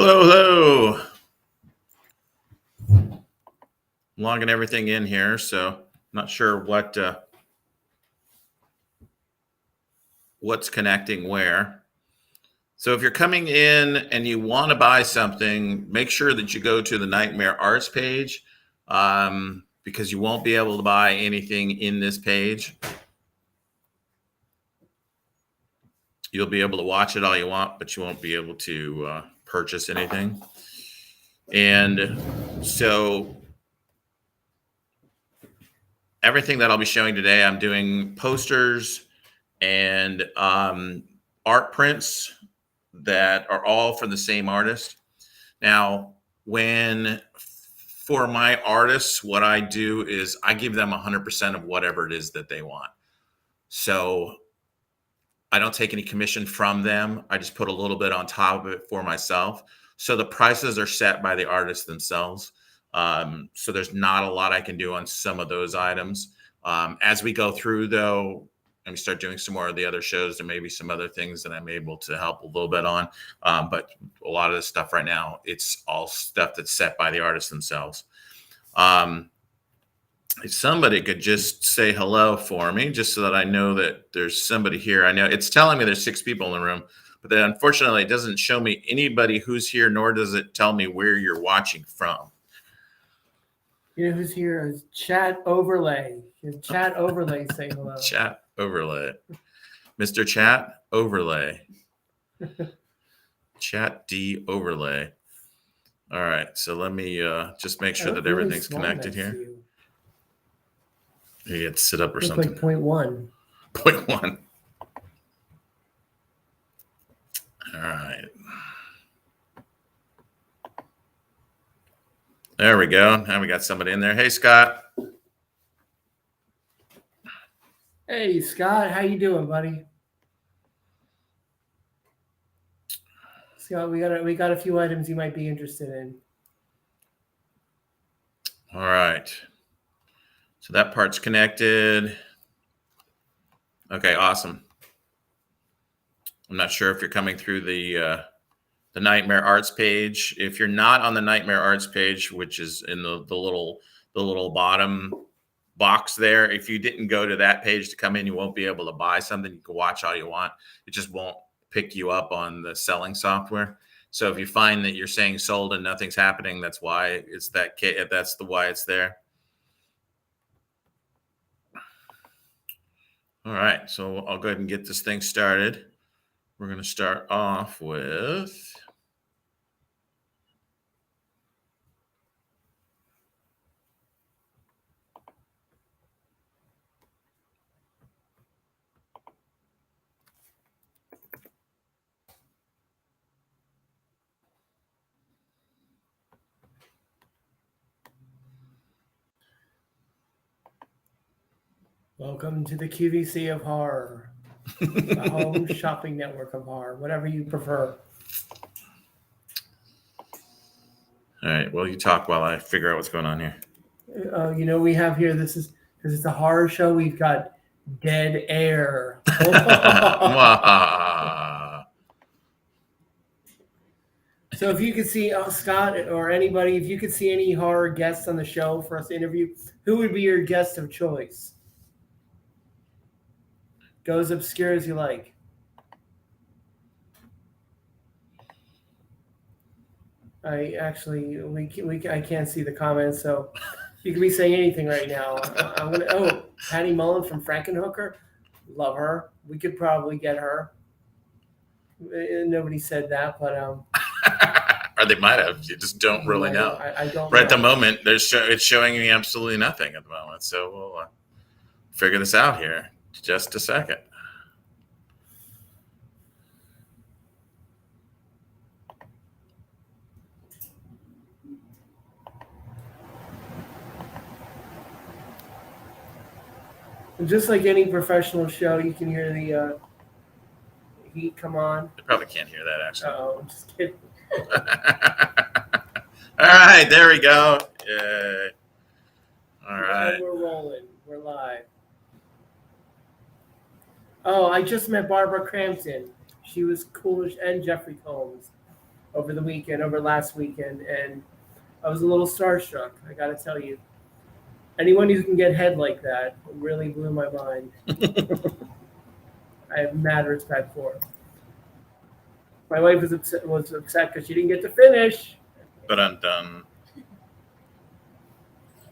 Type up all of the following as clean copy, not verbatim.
Hello, hello. Logging everything in here, so not sure what's connecting where. So if you're coming in and you want to buy something, make sure that you go to the Nightmare Arts page, because you won't be able to buy anything in this page. You'll be able to watch it all you want, but you won't be able to purchase anything. And so everything that I'll be showing today, I'm doing posters and art prints that are all from the same artist. Now, for my artists, what I do is I give them 100% of whatever it is that they want. So I don't take any commission from them. I just put a little bit on top of it for myself. So the prices are set by the artists themselves. So there's not a lot I can do on some of those items. As we go through, though, and we start doing some more of the other shows, there may be some other things that I'm able to help a little bit on. But a lot of this stuff right now, it's all stuff that's set by the artists themselves. If somebody could just say hello for me, just so that I know that there's somebody here. I know it's telling me there's 6 people in the room, but then unfortunately it doesn't show me anybody who's here, nor does it tell me where you're watching from. You know who's here is Chat Overlay. Chat Overlay say hello. Chat Overlay. Mr. Chat Overlay. Chat D Overlay. All right, so let me just make sure that everything's connected here. You get to sit up or something. Like 0.1. 0.1. All right. There we go. Now we got somebody in there. Hey, Scott. Hey, Scott. How you doing, buddy? Scott, we got a few items you might be interested in. All right. So that part's connected. Okay, awesome. I'm not sure if you're coming through the Nightmare Arts page. If you're not on the Nightmare Arts page, which is in the little bottom box there, if you didn't go to that page to come in, you won't be able to buy something. You can watch all you want. It just won't pick you up on the selling software. So if you find that you're saying sold and nothing's happening, that's why it's that. That's why it's there. All right, so I'll go ahead and get this thing started. We're going to start off with Welcome to the QVC of horror, the home shopping network of horror, whatever you prefer. All right. Well, you talk while I figure out what's going on here. We have here, this is, because it's a horror show, we've got dead air. So if you could see Scott or anybody, if you could see any horror guests on the show for us to interview, who would be your guest of choice? Go as obscure as you like. I can't see the comments, so you can be saying anything right now. Patty Mullen from Frankenhooker, love her. We could probably get her. Nobody said that, but or they might have. You just don't really know. I don't. Right at the moment, it's showing me absolutely nothing at the moment. So we'll figure this out here. Just a second. Just like any professional show, you can hear the heat come on. You probably can't hear that, actually. Oh, I'm just kidding. All right, there we go. Yay. All right. And we're rolling. We're live. Oh, I just met Barbara Crampton. She was cool, and Jeffrey Combs. over the weekend, over last weekend, and I was a little starstruck. I got to tell you, anyone who can get head like that really blew my mind. I have mad respect for her. My wife was upset because she didn't get to finish. But I'm done.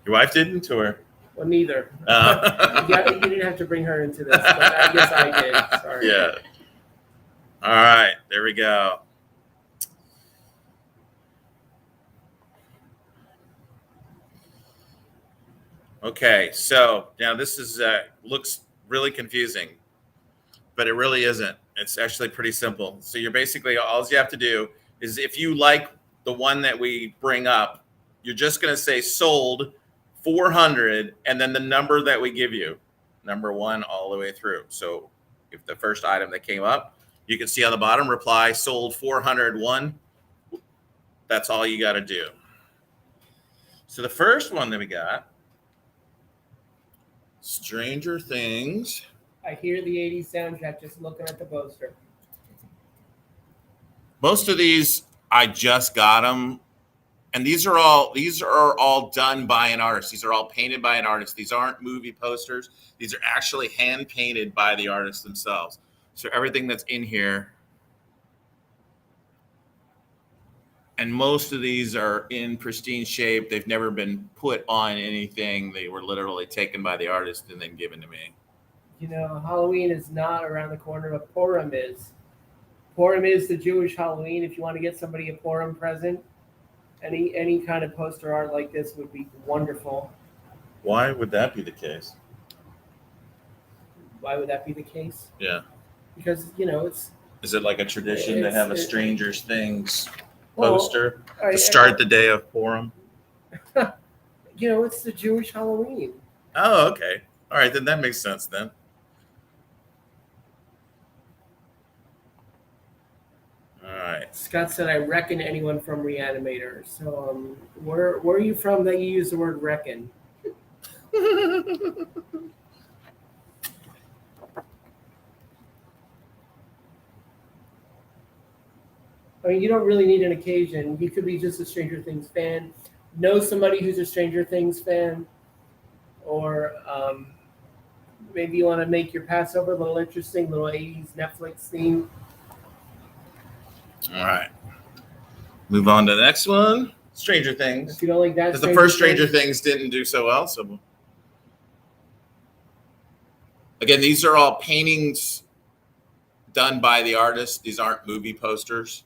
Your wife didn't, or? Well, neither. You didn't have to bring her into this, but I guess I did. Sorry. Yeah. All right, there we go. Okay, so now this is looks really confusing, but it really isn't. It's actually pretty simple. So you're basically, all you have to do is, if you like the one that we bring up, you're just going to say sold 400 and then the number that we give you, number 1 all the way through. So if the first item that came up, you can see on the bottom, reply sold 401. That's all you got to do. So the first one that we got, Stranger Things. I hear the 80s soundtrack just looking at the poster. Most of these, I just got them, and these are all done by an artist. These are all painted by an artist. These aren't movie posters. These are actually hand painted by the artists themselves. So everything that's in here, and most of these are in pristine shape. They've never been put on anything. They were literally taken by the artist and then given to me. You know, Halloween is not around the corner, but Purim is. Purim is the Jewish Halloween. If you want to get somebody a Purim present, any kind of poster art like this would be wonderful. Why would that be the case? Why would that be the case? Yeah. Because, you know, it's... Is it like a tradition to have a Stranger Things poster well, to start the day of Purim? You know, it's the Jewish Halloween. Oh, okay. All right, then that makes sense then. All right. Scott said, I reckon anyone from Reanimator. So where are you from that you use the word reckon? I mean, you don't really need an occasion. You could be just a Stranger Things fan, know somebody who's a Stranger Things fan, or maybe you want to make your Passover a little interesting, little 80s Netflix theme. All right. Move on to the next one. Stranger Things. If you don't like that, because the first Stranger Things didn't do so well. So again, these are all paintings done by the artist. These aren't movie posters.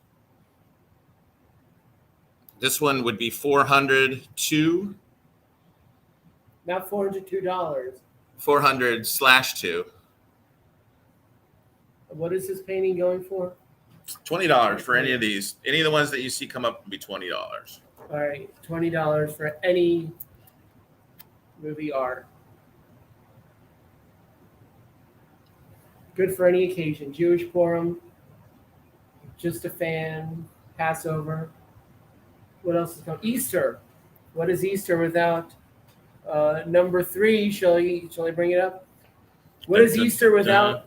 This one would be 402. Not $402. 400/2. What is this painting going for? $20 for any of these. Any of the ones that you see come up would be $20. All right, $20 for any movie art. Good for any occasion. Jewish Purim, just a fan, Passover. What else is going? Easter. What is Easter without number 3? Shall I bring it up? What is Easter without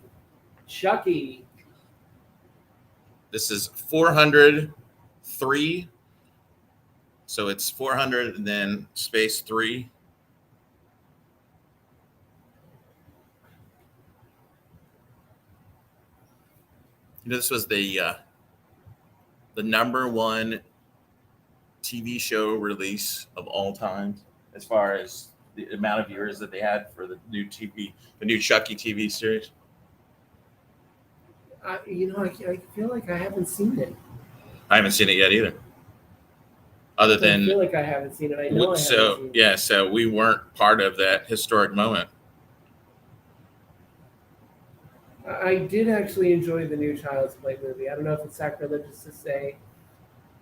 Chucky? This is 403. So it's 400 and then space 3. This was the number 1 TV show release of all time, as far as the amount of viewers that they had for the new Chucky TV series. I feel like I haven't seen it. I haven't seen it yet either. Other than I feel like I haven't seen it. I know I haven't seen it. Yeah, so we weren't part of that historic moment. I did actually enjoy the new Child's Play movie. I don't know if it's sacrilegious to say,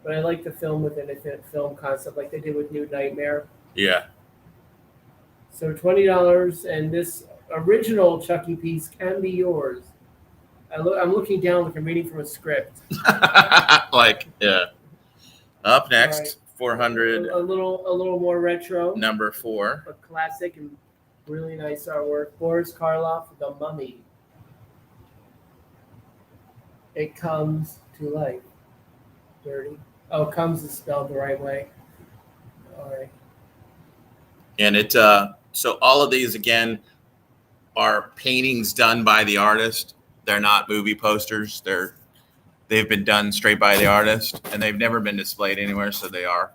but I like the film within a film concept, like they did with New Nightmare. Yeah. So $20, and this original Chucky piece can be yours. I'm looking down like I'm reading from a script. Yeah. Up next, right. 400. A little more retro. Number 4. A classic and really nice artwork. Boris Karloff, The Mummy. It comes to life. Dirty. Oh, comes is spelled the right way. All right. And so all of these again are paintings done by the artist. They're not movie posters. They've been done straight by the artist, and they've never been displayed anywhere, so they are.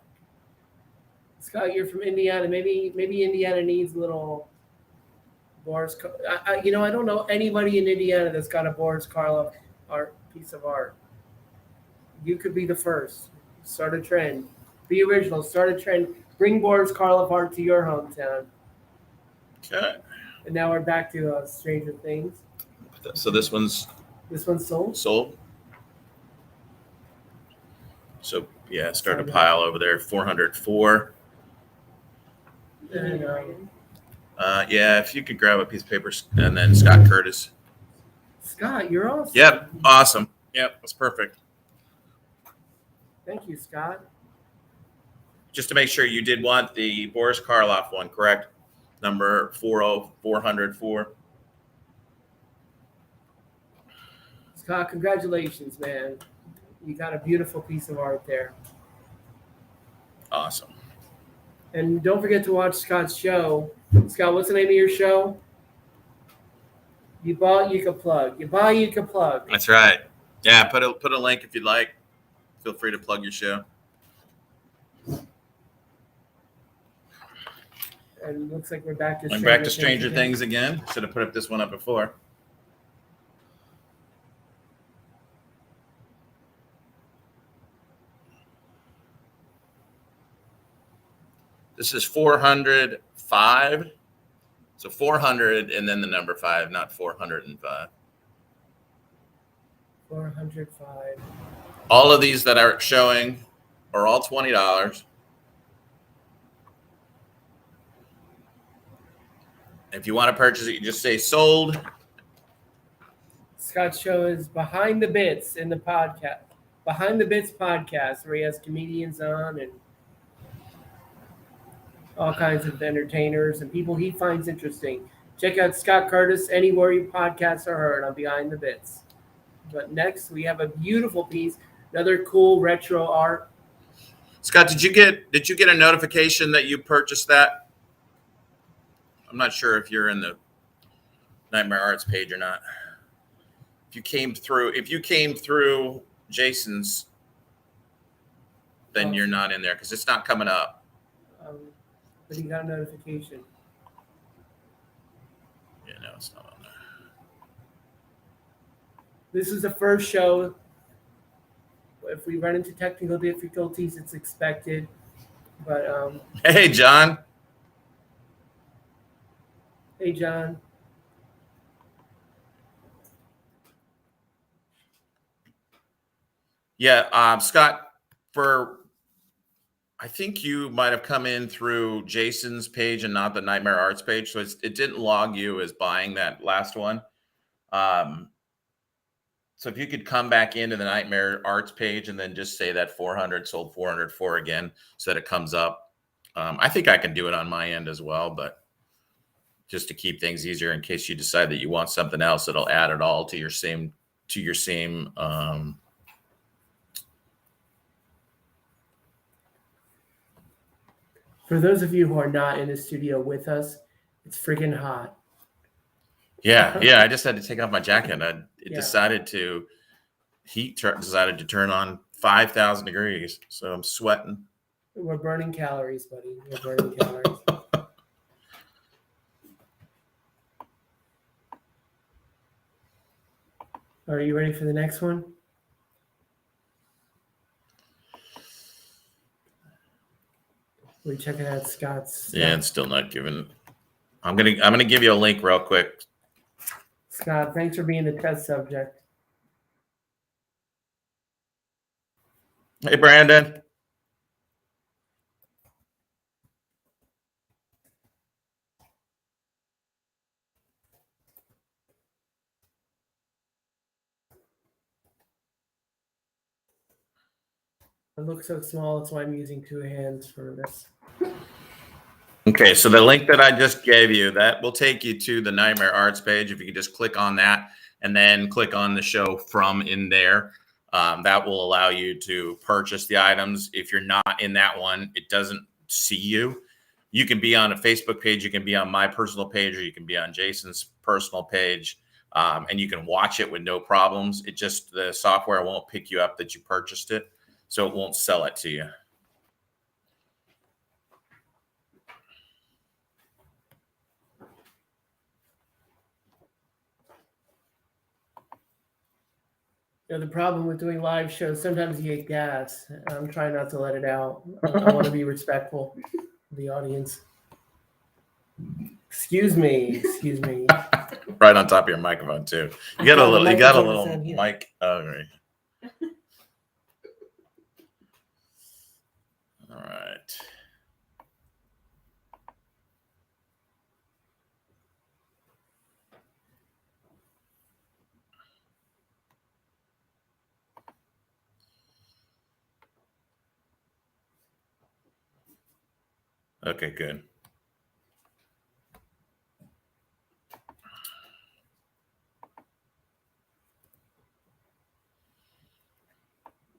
Scott, you're from Indiana. Maybe Indiana needs a little Boris. I don't know anybody in Indiana that's got a Boris Karloff piece of art. You could be the first. Start a trend. Be original. Start a trend. Bring Boris Karloff art to your hometown. Okay. And now we're back to Stranger Things. So this one's sold. Sold. So yeah, start a pile over there. 404. And, yeah, if you could grab a piece of paper, and then Scott Curtis. Scott, you're awesome. Yep, awesome. Yep, that's perfect. Thank you, Scott. Just to make sure, you did want the Boris Karloff one, correct? Number 404. Scott, congratulations, man. You got a beautiful piece of art there. Awesome. And don't forget to watch Scott's show. Scott, what's the name of your show? You bought, you can plug. You buy, you can plug. That's right. Yeah, put a link if you'd like. Feel free to plug your show. And it looks like we're back to Stranger Things again. Should have put this one up before. This is 405. So 400 and then the number 5, not 405. 405. All of these that are showing are all $20. If you want to purchase it, you just say sold. Scott's show is Behind the Bits in the podcast. Behind the Bits podcast, where he has comedians on and all kinds of entertainers and people he finds interesting. Check out Scott Curtis anywhere your podcasts are heard on Behind the Bits. But next, we have a beautiful piece, another cool retro art. Scott, did you get a notification that you purchased that? I'm not sure if you're in the Nightmare Arts page or not. If you came through Jason's, then you're not in there because it's not coming up. But he got a notification. Yeah, no, it's not on there. This is the first show. If we run into technical difficulties, it's expected. But hey, John. Hey, John. Yeah, Scott, I think you might have come in through Jason's page and not the Nightmare Arts page. So it didn't log you as buying that last one. So if you could come back into the Nightmare Arts page and then just say that 400 sold 404 again so that it comes up. I think I can do it on my end as well, but just to keep things easier in case you decide that you want something else, it'll add it all to your same For those of you who are not in the studio with us, it's freaking hot. Yeah. I just had to take off my jacket. Decided to turn on 5,000 degrees, so I'm sweating. We're burning calories, buddy. We're burning calories. Are you ready for the next one? We're checking out Scott's. Yeah, it's still not giving. I'm gonna give you a link real quick. Scott, thanks for being the test subject. Hey, Brandon. It looks so small, that's why I'm using two hands for this. Okay, so the link that I just gave you, that will take you to the Nightmare Arts page. If you could just click on that and then click on the show from in there. That will allow you to purchase the items. If you're not in that one, it doesn't see you. You can be on a Facebook page, you can be on my personal page, or you can be on Jason's personal page, and you can watch it with no problems. It just, the software won't pick you up that you purchased it, so it won't sell it to you. The problem with doing live shows, sometimes you get gas. I'm trying not to let it out. I want to be respectful of the audience. Excuse me. Right on top of your microphone too. You got a little mic. Oh, right. All right. Okay, good.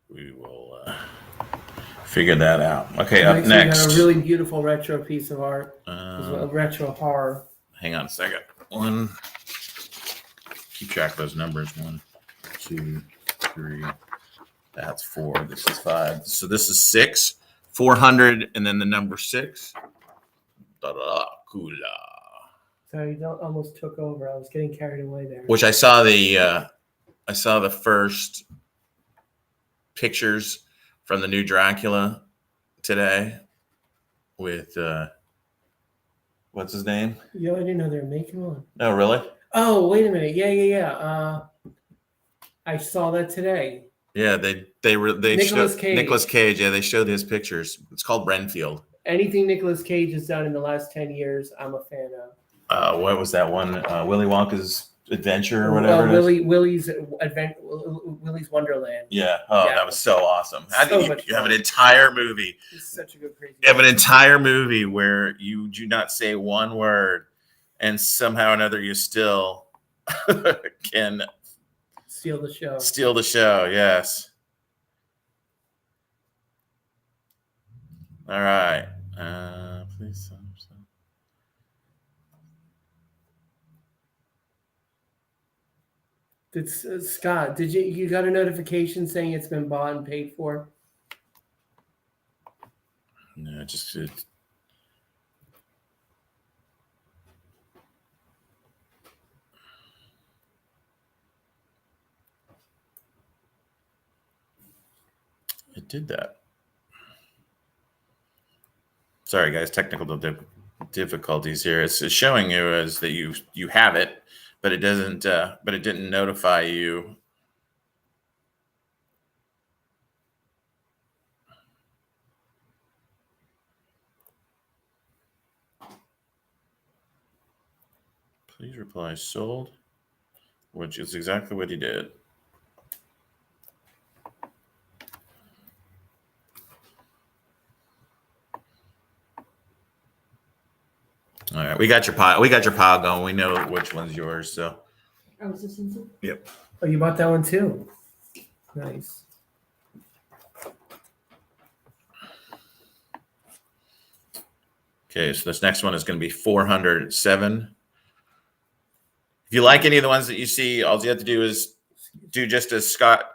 We will figure that out. Okay, up next. We got a really beautiful retro piece of art. A retro horror. Hang on a second. Keep track of those numbers. 1, 2, 3. That's 4. This is 5. So this is 6. 400, and then the number 6. Dracula. Sorry, you almost took over. I was getting carried away there. Which I saw the first pictures from the new Dracula today with what's his name? Yeah, I didn't know they were making one. Oh, really? Oh, wait a minute. Yeah. I saw that today. Yeah, they Nicolas Cage. Nicolas Cage. Yeah, they showed his pictures. It's called Renfield. Anything Nicolas Cage has done in the last 10 years, I'm a fan of. What was that one? Willy Wonka's Adventure or whatever. Willy's Wonderland. Yeah. Oh, yeah. That was so awesome. How do you have an entire movie? It's such a good crazy. You have an entire movie where you do not say one word, and somehow or another you still can steal the show. Steal the show. Yes. All right. Please. Scott, did you got a notification saying it's been bought and paid for? No, just it did that. Sorry, guys, technical difficulties here. It's showing you as that you have it, but it doesn't. But it didn't notify you. Please reply sold, which is exactly what he did. All right, we got your pile going. We know which one's yours. So. Oh, is this inside? Yep. Oh, you bought that one too. Nice. Okay, so this next one is going to be 407. If you like any of the ones that you see, all you have to do is do just as Scott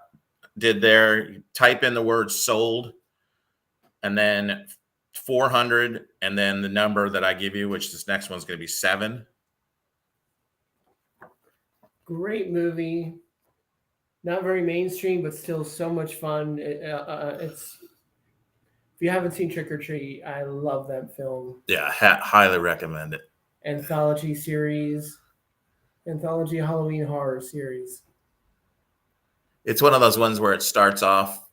did there. Type in the word sold, and then 400, and then the number that I give you, which this next one's going to be 7. Great movie. Not very mainstream, but still so much fun. It's if you haven't seen Trick or Treat, I love that film. Yeah, highly recommend it. Anthology Halloween horror series. It's one of those ones where it starts off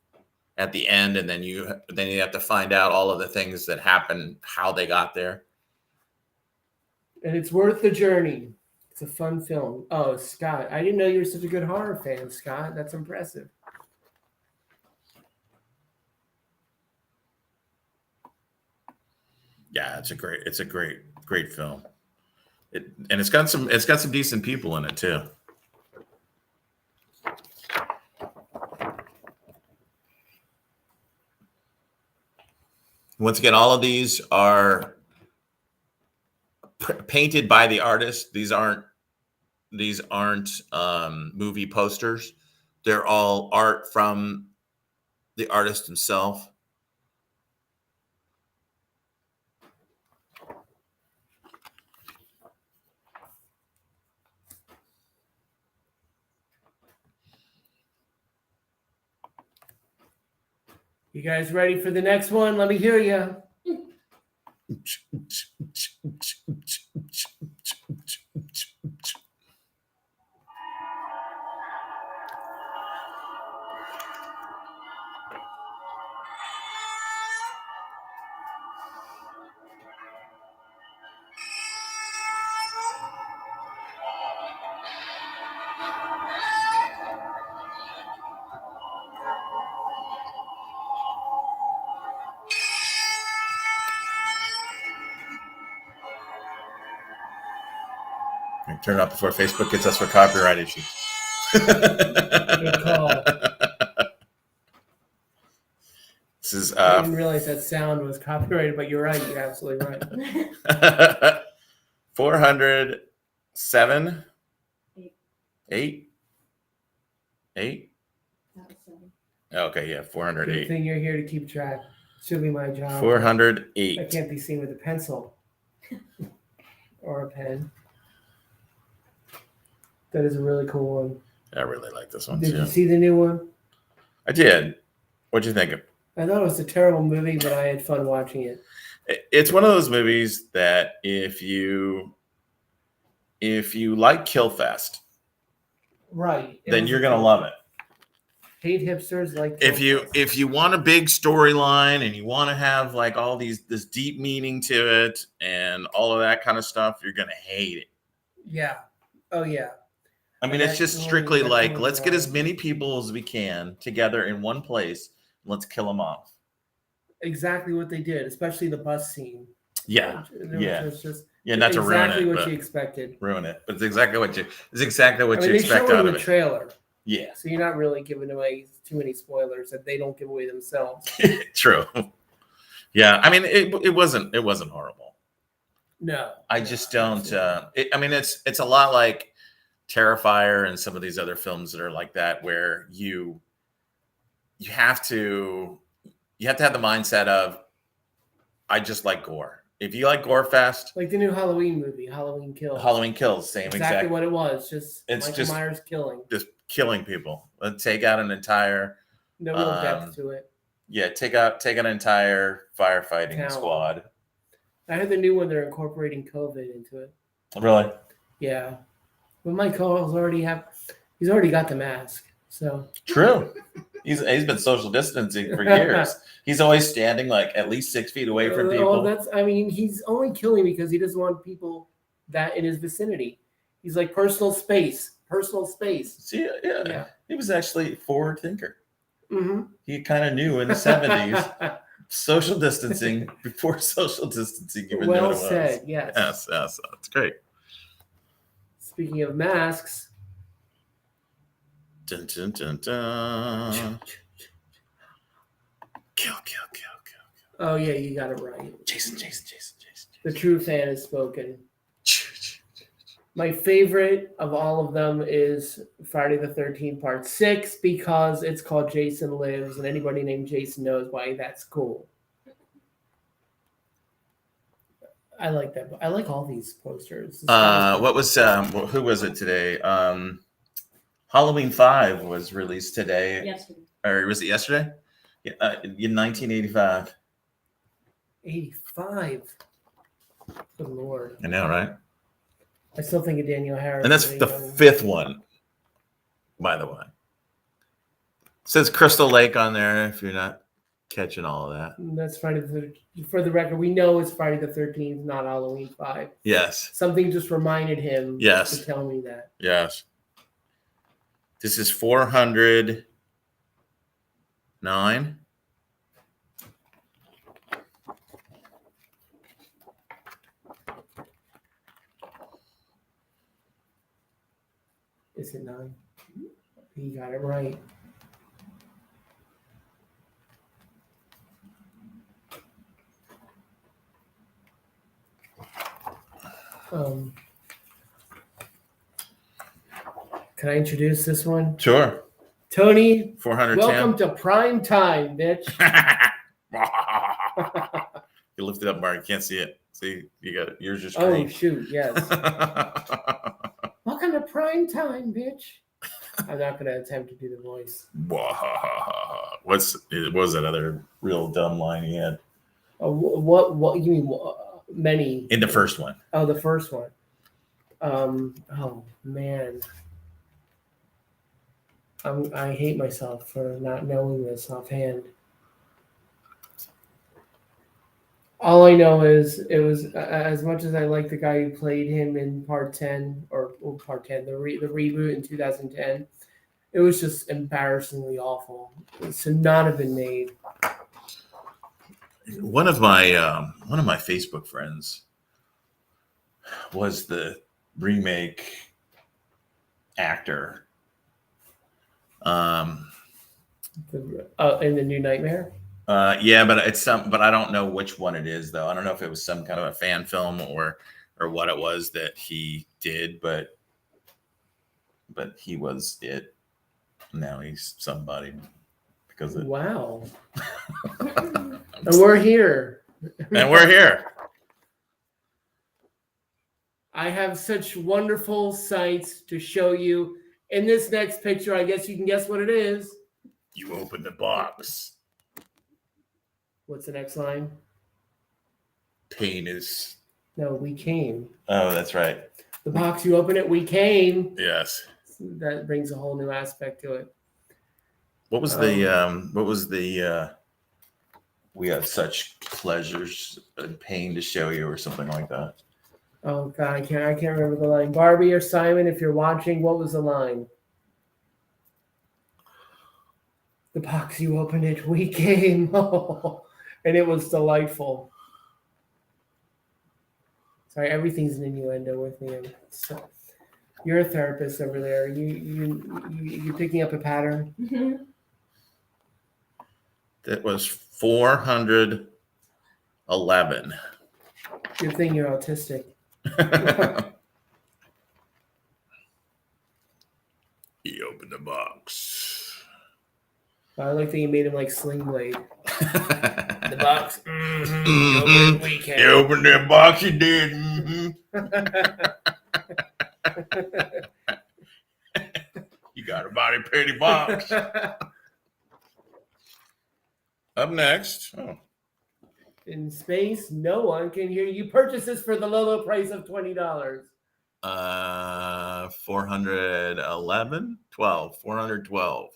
at the end, and then you have to find out all of the things that happen, how they got there. And it's worth the journey. It's a fun film. Oh, Scott, I didn't know you were such a good horror fan, Scott. That's impressive. Yeah, it's a great film. It's got some decent people in it too. Once again, all of these are painted by the artist. These aren't movie posters. They're all art from the artist himself. You guys ready for the next one? Let me hear you. Turn it off before Facebook gets us for copyright issues. Good call. This is I didn't realize that sound was copyrighted, but you're right. You're absolutely right. 407. Eight. Okay, yeah, Good 408. thing you're here to keep track. Should be my job. 408. I can't be seen with a pencil or a pen. That is a really cool one. I really like this one Did too. you see the new one? I did. What'd you think of? I thought it was a terrible movie, but I had fun watching it. It's one of those movies that if you like Killfest, Right. then you're gonna love it. Hate hipsters like If you want a big storyline and you want to have like all this deep meaning to it and all of that kind of stuff, you're gonna hate it. Yeah. Oh yeah. I mean, it's just strictly like, let's get as many people as we can together in one place. Let's kill them off. Exactly what they did, especially the bus scene. Yeah. It was just Not to ruin it. Exactly what you expected. Ruin it, but it's exactly what you expect out out of of the it. trailer. Yeah. So you're not really giving away too many spoilers that they don't give away themselves. True. Yeah. I mean, it wasn't horrible. No. I just don't. I mean, it's a lot like Terrifier and some of these other films that are like that, where you have to have the mindset of, I just like gore. If you like gore fest, like the new Halloween movie, Halloween Kills. Halloween Kills, same exactly what it was. It's Michael just Myers killing. Just killing people. Let's take out an entire no real depth to it. Yeah, take out an entire firefighting squad. I heard the new one, they're incorporating COVID into it. Really? Yeah. But my co-host he's already got the mask. So true. He's been social distancing for years. He's always standing like at least 6 feet away from people. He's only killing because he doesn't want people that in his vicinity. He's like personal space. See, yeah. He was actually a forward thinker. Mm-hmm. He kind of knew in the 70s social distancing before social distancing even knew what it was. Well said, yes. Yes, that's great. Speaking of masks. Dun, dun, dun, dun. Kill. Oh, yeah, you got it right. Jason. The true fan has spoken. My favorite of all of them is Friday the 13th Part 6 because it's called Jason Lives, and anybody named Jason knows why that's cool. I like that. I like all these posters. What was who was it today? Halloween 5 was released today. Yesterday. Or was it yesterday? In 1985. 85. Good Lord. I know, right? I still think of Daniel Harris. And that's the fifth one, by the way. It says Crystal Lake on there if you're not catching all of that. That's Friday the 13th. For the record, we know it's Friday the 13th, not Halloween 5. Yes. Something just reminded him to tell me that. Yes. This is 409. Is it 9? He got it right. Can I introduce this one? Sure. Tony, 410. welcome to prime time, bitch. You lift it up, Mark. You can't see it. See, you got it. Yours just Oh, green. shoot, yes. Welcome to prime time, bitch. I'm not going to attempt to do the voice. What was that other real dumb line he had? What you mean? Many. In the first one. Oh, the first one. Oh, man. I hate myself for not knowing this offhand. All I know is it was as much as I like the guy who played him in part 10 or part 10, the reboot in 2010. It was just embarrassingly awful. It should not have been made. One of my Facebook friends was the remake actor. In the New Nightmare. Yeah, but I don't know which one it is though. I don't know if it was some kind of a fan film or what it was that he did, but he was it. Now he's somebody because of Wow. And we're here. And we're here. I have such wonderful sights to show you. In this next picture, I guess you can guess what it is. You open the box. What's the next line? Pain is. No, we came. Oh, that's right. The box, you open it, we came. Yes. That brings a whole new aspect to it. What was the we have such pleasures and pain to show you or something like that? Oh God, I can't remember the line. Barbie or Simon, if you're watching, what was the line? The box, you opened it, we came. And it was delightful. Sorry, everything's an innuendo with me. So, you're a therapist over there. You picking up a pattern? Mm-hmm. That was 411. Good thing you're autistic. He opened the box. I like that you made him like Sling Blade. The box. Mm-hmm. You opened that box, you did. Mm-hmm. You got a body pretty box. Up next. Oh. In space, no one can hear you. Purchase this for the low, low price of $20. 412.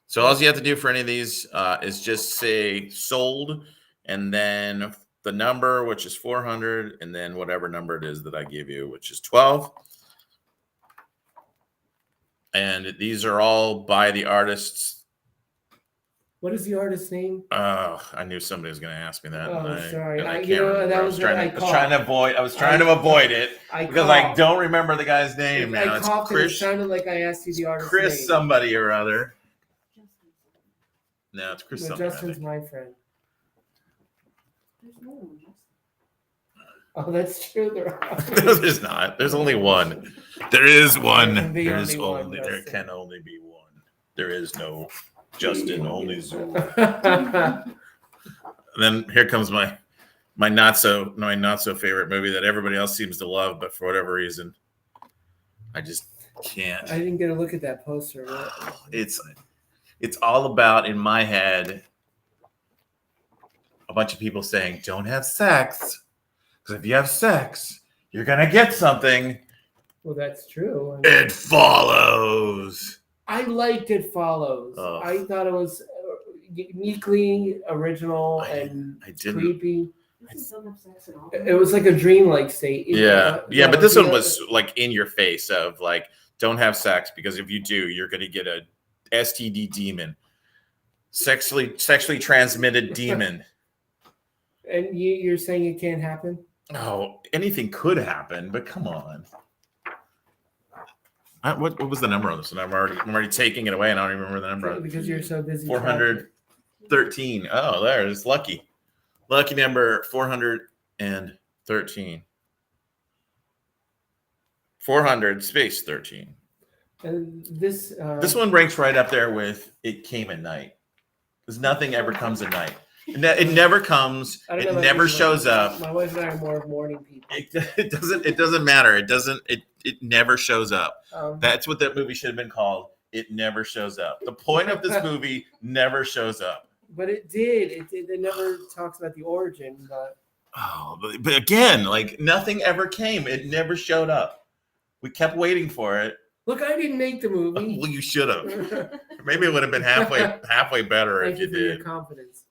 So all you have to do for any of these is just say sold, and then the number, which is 400, and then whatever number it is that I give you, which is 12. And these are all by the artists. What is the artist's name? I knew somebody was going to ask me that. Oh, sorry. I can't remember. I was trying to avoid it because I don't remember the guy's name now. It's Chris. It sounded like I asked you the artist's name. Chris somebody or other. No, it's Chris somebody. Justin's my friend. There's no one, Justin. Oh, that's true. No, there's not. There's only one. There is one. There can only be one. There is no Justin, only Zoom. Then here comes my not so favorite movie that everybody else seems to love, but for whatever reason, I just can't. I didn't get a look at that poster. It's all about, in my head, a bunch of people saying, "Don't have sex, because if you have sex, you're gonna get something." Well, that's true. It Follows. I liked It Follows. Oh. I thought it was uniquely original and creepy. It was like a dreamlike state. But this one was like in your face of like, don't have sex because if you do, you're going to get a STD demon, sexually transmitted demon. And you're saying it can't happen? Oh, anything could happen, but come on. What was the number on this one? I'm already taking it away, and I don't even remember the number. Because you're so busy. 413. Oh, there's lucky number 413. 13. 400 space 13. And this This one ranks right up there with It Came at Night. Because nothing ever comes at night. It never comes. I don't know It about never you, shows up. My wife and I are more morning people. It doesn't matter. It never shows up. That's what that movie should have been called. It never shows up. The point of this movie never shows up. But it did. It never talks about the origin, but But again, like nothing ever came. It never showed up. We kept waiting for it. look, I didn't make the movie. Well, you should have. Thank Maybe it would have been halfway better if you you for your did. confidence.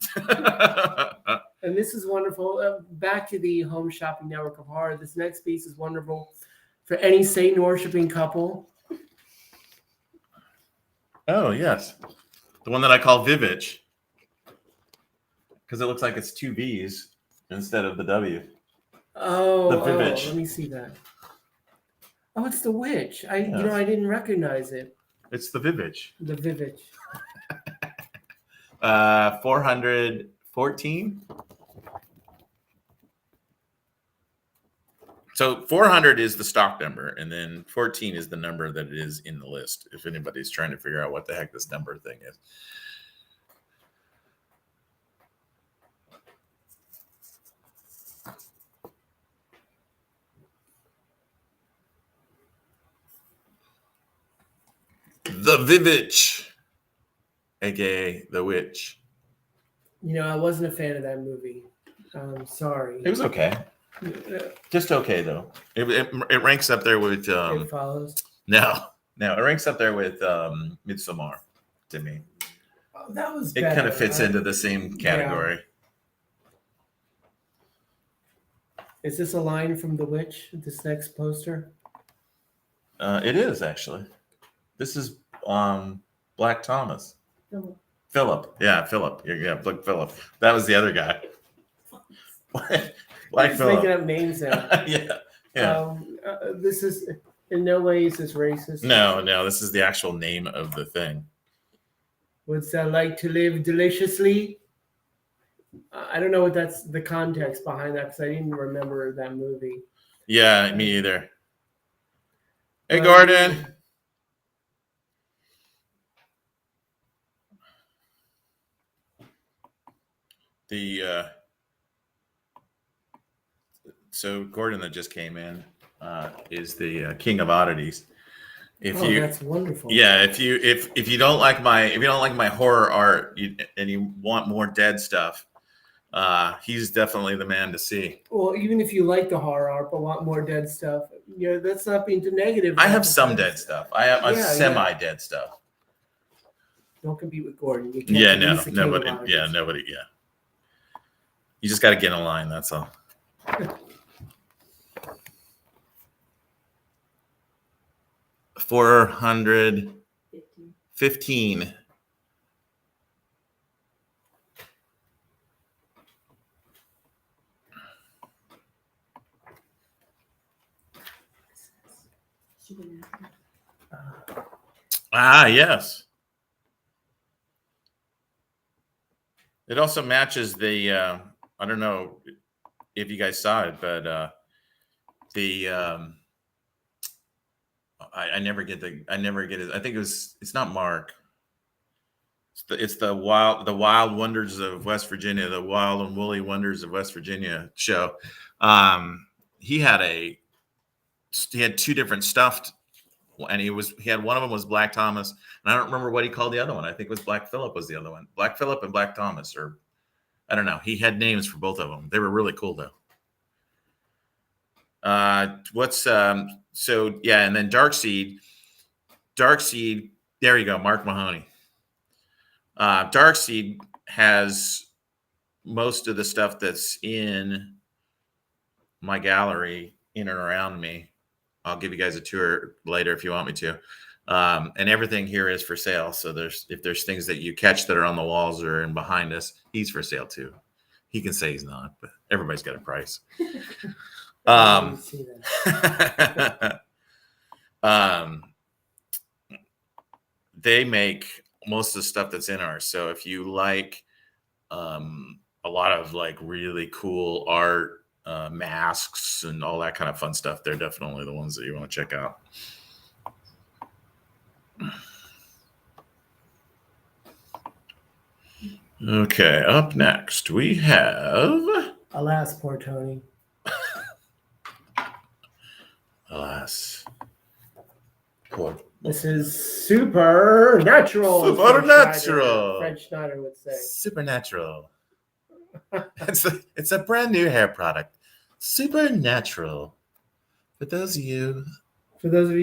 And this is wonderful. Back to the Home Shopping Network of Horror. This next piece is wonderful for any Satan worshiping couple. Oh yes, the one that I call Vivitch, because it looks like it's two V's instead of the W. The Vivitch. Let me see that. Oh, it's the witch. I Yes. didn't recognize it. It's the Vivitch. The Vivitch. 414. So 400 is the stock number, and then 14 is the number that it is in the list. If anybody's trying to figure out what the heck this number thing is. The Vivitch, aka the witch. I wasn't a fan of that movie. Sorry. It was okay. Just okay though. It ranks up there with It follows. no, it ranks up there with Midsommar to me. Oh, that was It better. kind of fits into the same category. Is this a line from The Witch? This next poster? It is actually. This is Black Thomas. No. Philip. Yeah, Philip. Yeah, Black Philip. That was the other guy. Black Just Philip. making up names now. Yeah. This is in no way is this racist. No, this is the actual name of the thing. What's that like to live deliciously? I don't know what that's the context behind that because I didn't remember that movie. Yeah, me either. Hey, Gordon. So Gordon that just came in is the king of oddities. That's wonderful. Yeah, if you don't like my horror art and you want more dead stuff, he's definitely the man to see. Well, even if you like the horror art but want more dead stuff, that's not being too negative. I have some dead stuff. I have semi-dead stuff. Don't compete with Gordon. You can't Yeah, he's the king of nobody. oddities. Yeah, nobody. Yeah, you just got to get in line. That's all. $415. Yes. It also matches the. I don't know if you guys saw it, but the. I never get it. I think it's not Mark. It's the wild wonders of West Virginia, the wild and woolly wonders of West Virginia show. He had two different stuffed, and he had one of them was Black Thomas, and I don't remember what he called the other one. I think it was Black Phillip was the other one. Black Phillip and Black Thomas, or I don't know. He had names for both of them. They were really cool though. And then Darkseed, there you go, Mark Mahoney. Darkseed has most of the stuff that's in my gallery in and around me. I'll give you guys a tour later if you want me to. And everything here is for sale. So if there's things that you catch that are on the walls or in behind us, he's for sale too. He can say he's not, but everybody's got a price. They make most of the stuff that's in ours. So if you like a lot of like really cool art, masks and all that kind of fun stuff. They're definitely the ones that you want to check out. Okay, up next we have Alas, poor Tony. Alas. Poor. This is supernatural. as Supernatural. French Schneider would say. Supernatural. It's a brand new hair product. Supernatural. For those of you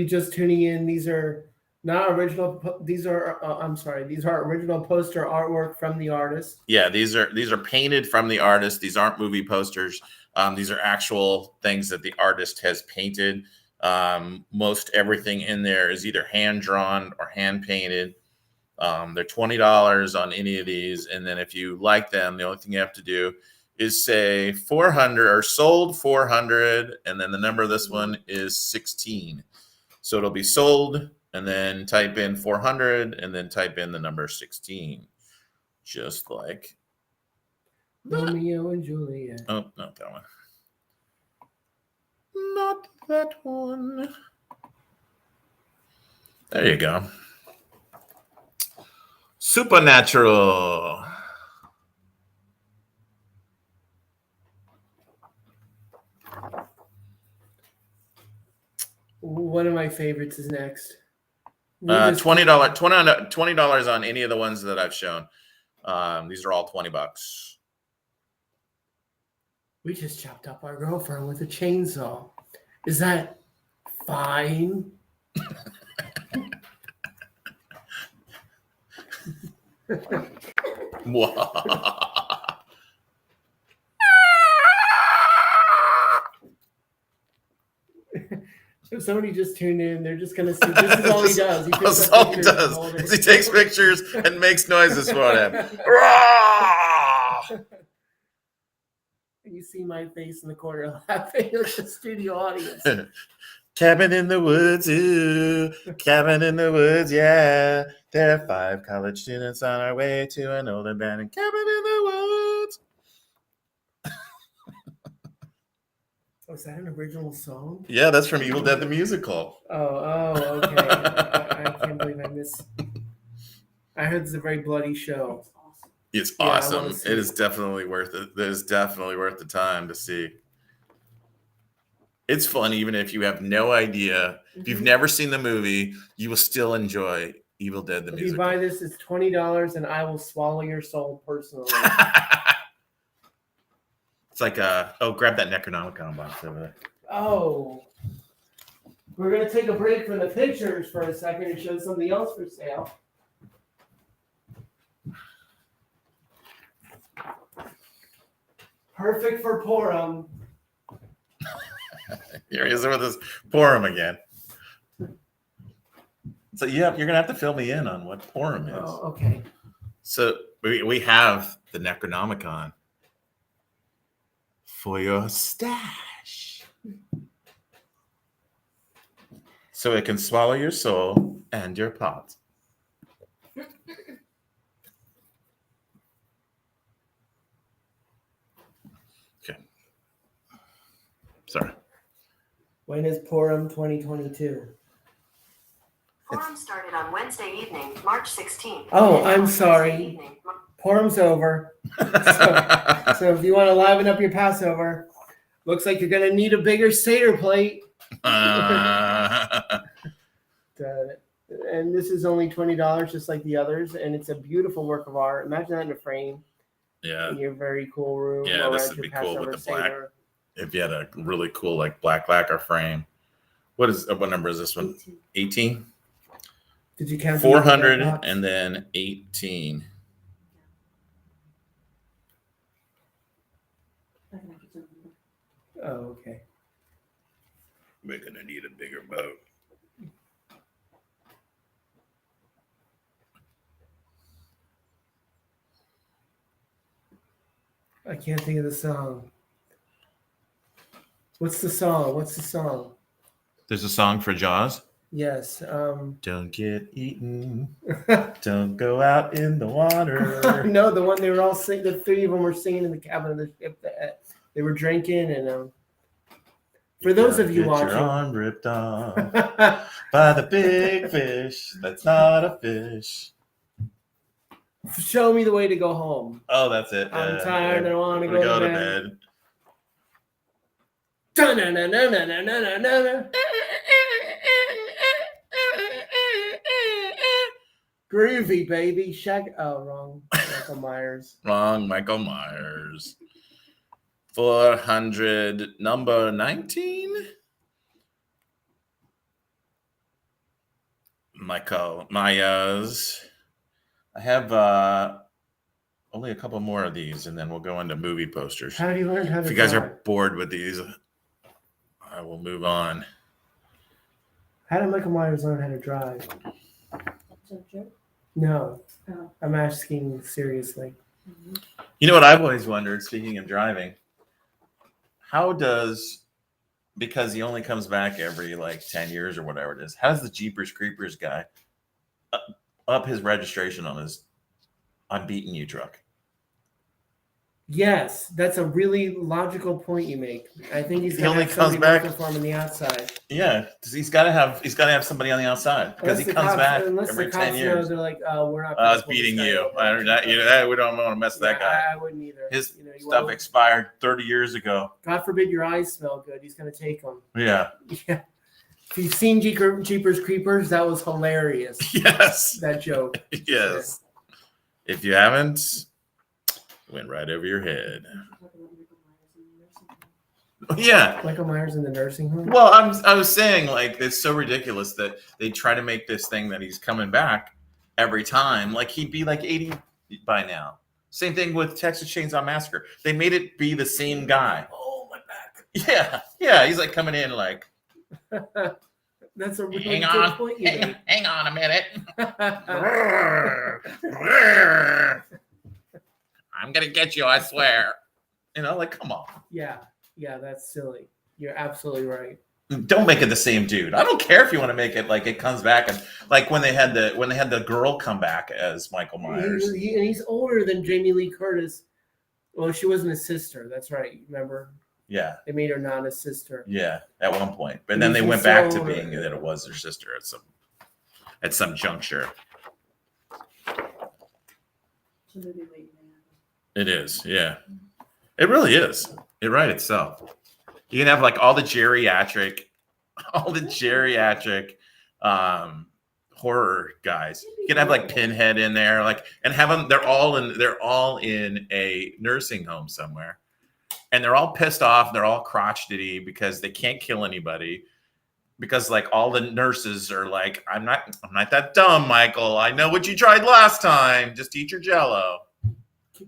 just tuning in, these are not original. These are these are original poster artwork from the artist. Yeah, these are painted from the artist. These aren't movie posters. These are actual things that the artist has painted. Most everything in there is either hand drawn or hand painted. They're $20 on any of these, and then if you like them, the only thing you have to do is say 400 or sold 400, and then the number of this one is 16. So it'll be sold, and then type in 400, and then type in the number 16, just like Romeo and Juliet. Oh, not that one. Not that one. There you go. Supernatural. One of my favorites is next. $20 on any of the ones that I've shown. These are all $20. We just chopped up our girlfriend with a chainsaw. Is that fine? If somebody just tuned in, they're just gonna see. This is all he does. That's all he does. Is he takes pictures and makes noises for them. You see my face in the corner laughing like the studio audience. Cabin in the woods, ooh, cabin in the woods, yeah. There are 5 college students on our way to an old abandoned cabin in the woods. Was that an original song? Yeah, that's from Evil Dead the Musical. Oh, okay. I can't believe I missed. I heard it's a very bloody show. It's awesome. It is definitely worth it. It is definitely worth the time to see. It's fun, even if you have no idea. If you've never seen the movie, you will still enjoy Evil Dead the Musical. If you buy this, it's $20, and I will swallow your soul personally. It's like grab that Necronomicon box over there. Oh. We're going to take a break from the pictures for a second and show something else for sale. Perfect for Purim. Here he is with his Purim again. So you're going to have to fill me in on what Purim is. Oh, okay. So we have the Necronomicon for your stash. So it can swallow your soul and your pot. Okay. Sorry. When is Purim 2022? Forum started on Wednesday evening, March 16th. Oh, I'm sorry. Purim's over. So if you want to liven up your Passover, looks like you're going to need a bigger Seder plate. And this is only $20, just like the others. And it's a beautiful work of art. Imagine that in a frame. Yeah. In your very cool room. Yeah, this would be cool with the black. If you had a really cool like black lacquer frame. What number is this one? 18? Did you count 400 and then 18. Oh, okay. We're going to need a bigger boat. I can't think of the song. What's the song? There's a song for Jaws? Yes. Don't get eaten. Don't go out in the water. No, the one they were all singing. The 3 of them were singing in the cabin of the ship. They were drinking, and for those of you Get watching, your arm ripped off by the big fish. That's not a fish. show me the way to go home. Oh, that's it. I'm tired. I want to We go to bed. Dun-dun-dun-dun-dun-dun-dun-dun. Groovy, baby. Wrong. Michael Myers. Wrong, Michael Myers. 400, number 19. Michael Myers. I have only a couple more of these, and then we'll go into movie posters. How do you learn how to If you guys drive? are bored with these, I will move on. How did Michael Myers learn how to drive? Is that a joke? No. Oh. I'm asking seriously. Mhm. You know what I've always wondered, speaking of driving, because he only comes back every like 10 years or whatever it is, how does the Jeepers Creepers guy up his registration on his I'm beating you truck? Yes, that's a really logical point you make. I think he's He gonna only have comes somebody back- working for him on the outside. Yeah, because he's got to have somebody on the outside because he comes back unless every the cops 10 years. Know, they're like, we're not. I was gonna pull this beating guy you. over. We don't want to mess with that guy. I wouldn't either. His you stuff won't- expired 30 years ago. God forbid your eyes smell good. He's gonna take them. Yeah. Yeah. If you've seen Jeepers Creepers, that was hilarious. Yes. That joke. Yes. If you haven't, it went right over your head. Talk about Michael Myers in the nursing home. Yeah. Michael Myers in the nursing home. Well, I was saying, like, it's so ridiculous that they try to make this thing that he's coming back every time. Like, he'd be like 80 by now. Same thing with Texas Chainsaw Massacre. They made it be the same guy. Oh, my back. Yeah. Yeah. He's like coming in like, That's a really hang good on. point you made. Hang on a minute. I'm going to get you, I swear. You know, like, come on. Yeah, that's silly. You're absolutely right. Don't make it the same dude. I don't care if you want to make it like it comes back and like when they had the girl come back as Michael Myers. And he's older than Jamie Lee Curtis. Well, she wasn't his sister. That's right. Remember? Yeah, They made her not his sister. yeah, at one point. But then they He's went so back to older. being that it was their sister at some juncture. It's a movie waiting to happen. It is, yeah. It really is. It right itself. You can have like all the geriatric horror guys. You can have like Pinhead in there, like, and have them. They're all in a nursing home somewhere, and they're all pissed off. They're all crotchety because they can't kill anybody. Because like all the nurses are like, I'm not that dumb, Michael. I know what you tried last time. Just eat your Jello.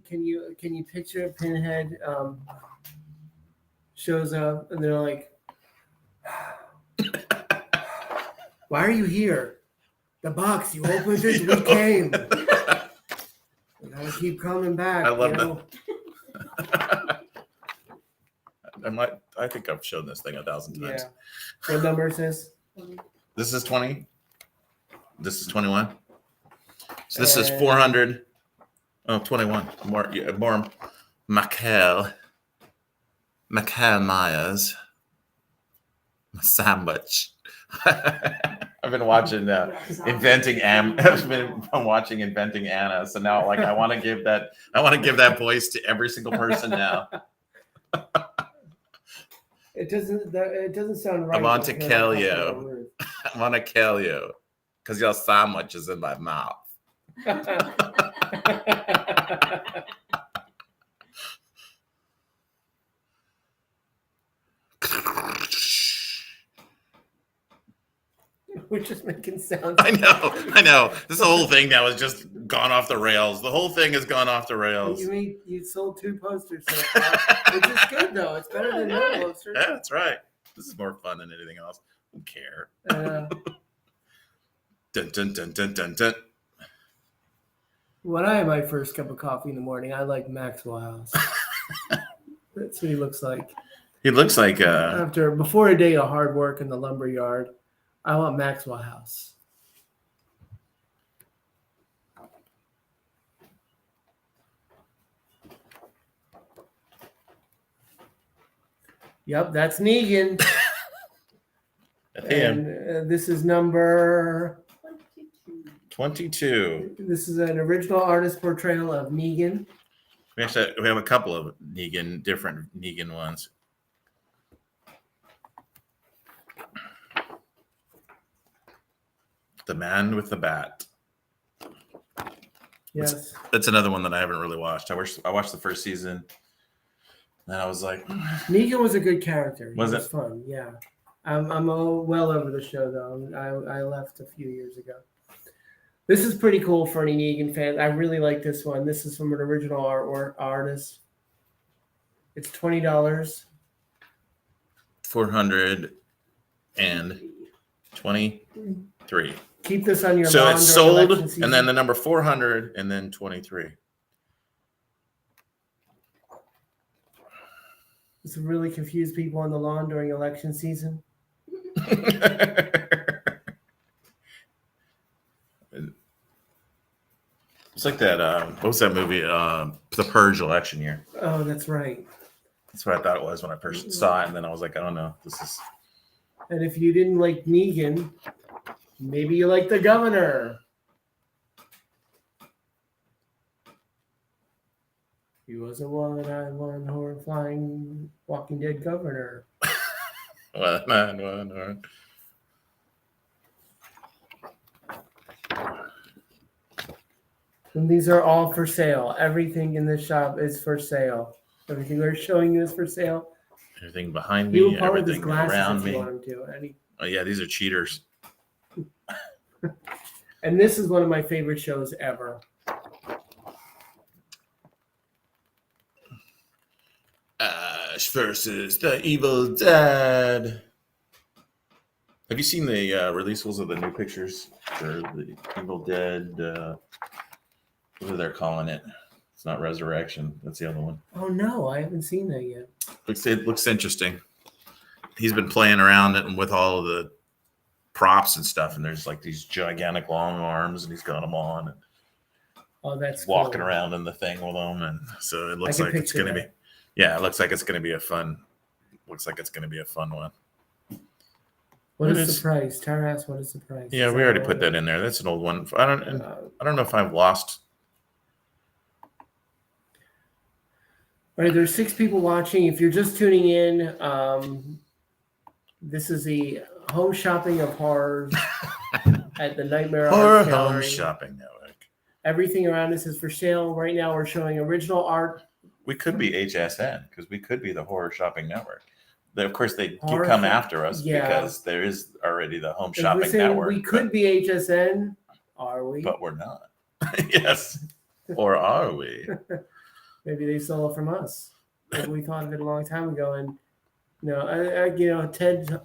Can you picture Pinhead shows up and they're like, "Why are you here? The box you opened it. We came. We gotta keep coming back." I love you know? I think I've shown this thing 1,000 times. Yeah. What number is this? This is 20. This is 21. So this is And- 400. Oh, 21. More Michael Myers. Sandwich. I've been watching Inventing Anna. I've been watching Inventing Anna. So now, like, I want to give that voice to every single person now. It doesn't sound right. I want to when kill I'm you. talking about Ruth. I want to kill you because your sandwich is in my mouth. We're just making sounds. I know. This whole thing now has just gone off the rails. The whole thing has gone off the rails. You sold 2 posters so far, which is good though. It's better than no posters. Yeah, that's right. This is more fun than anything else. Who care? Dun, dun, dun, dun, dun, dun. When I have my first cup of coffee in the morning, I like Maxwell House. That's what he looks like. He looks like Before a day of hard work in the lumber yard, I want Maxwell House. Yep, that's Negan. Him. And this is number. 22. This is an original artist portrayal of Negan. We have a couple of different Negan ones. The Man with the Bat. Yes. That's another one that I haven't really watched. I watched the first season, and I was like, Negan was a good character. He Was it? fun? Yeah. I'm well over the show though. I left a few years ago. This is pretty cool for any Negan fan. I really like this one. This is from an original artist. It's $20. 423. Keep this on your So lawn it's during sold, election season. and then the number 400, and then 23. This will really confuse people on the lawn during election season. It's like that. What was that movie? The Purge election year. Oh, that's right. That's what I thought it was when I first saw it, and then I was like, I don't know. This is. And if you didn't like Negan, maybe you like the governor. He was a one-eyed, one-horn flying, Walking Dead governor. One. And these are all for sale. Everything in this shop is for sale. Everything we're showing you is for sale. Everything behind He will me, part with his everything glasses around if you me. want him to. Oh yeah, these are cheaters. And this is one of my favorite shows ever. Ash versus the Evil Dead. Have you seen the releases of the new pictures for the Evil Dead? What are they calling it? It's not Resurrection. That's the other one. Oh no, I haven't seen that yet. It looks interesting. He's been playing around with all of the props and stuff, and there's like these gigantic long arms, and he's got them on, and Oh, that's walking cool. around in the thing with them, and so it looks can like it's picture going to be. that. Yeah, it looks like it's going to be a fun. Looks like it's going to be a fun one. What What is is- the price? Tara asked, what is the price? Yeah, Is we already all put right? that in there. That's an old one. I don't know if I've lost. All right, there's 6 people watching. If you're just tuning in, this is the home shopping of horrors at the Nightmare Horror Art Home Gallery. Shopping Network. Everything around us is for sale. Right now, we're showing original art. We could be HSN because we could be the Horror Shopping Network. Of course, they Horror come Shop- after us yeah. because there is already the Home If we're Shopping saying Network. we could be HSN, are we? but we're not. Yes, or are we? Maybe they stole it from us. Maybe we thought of it a long time ago. And no, Ted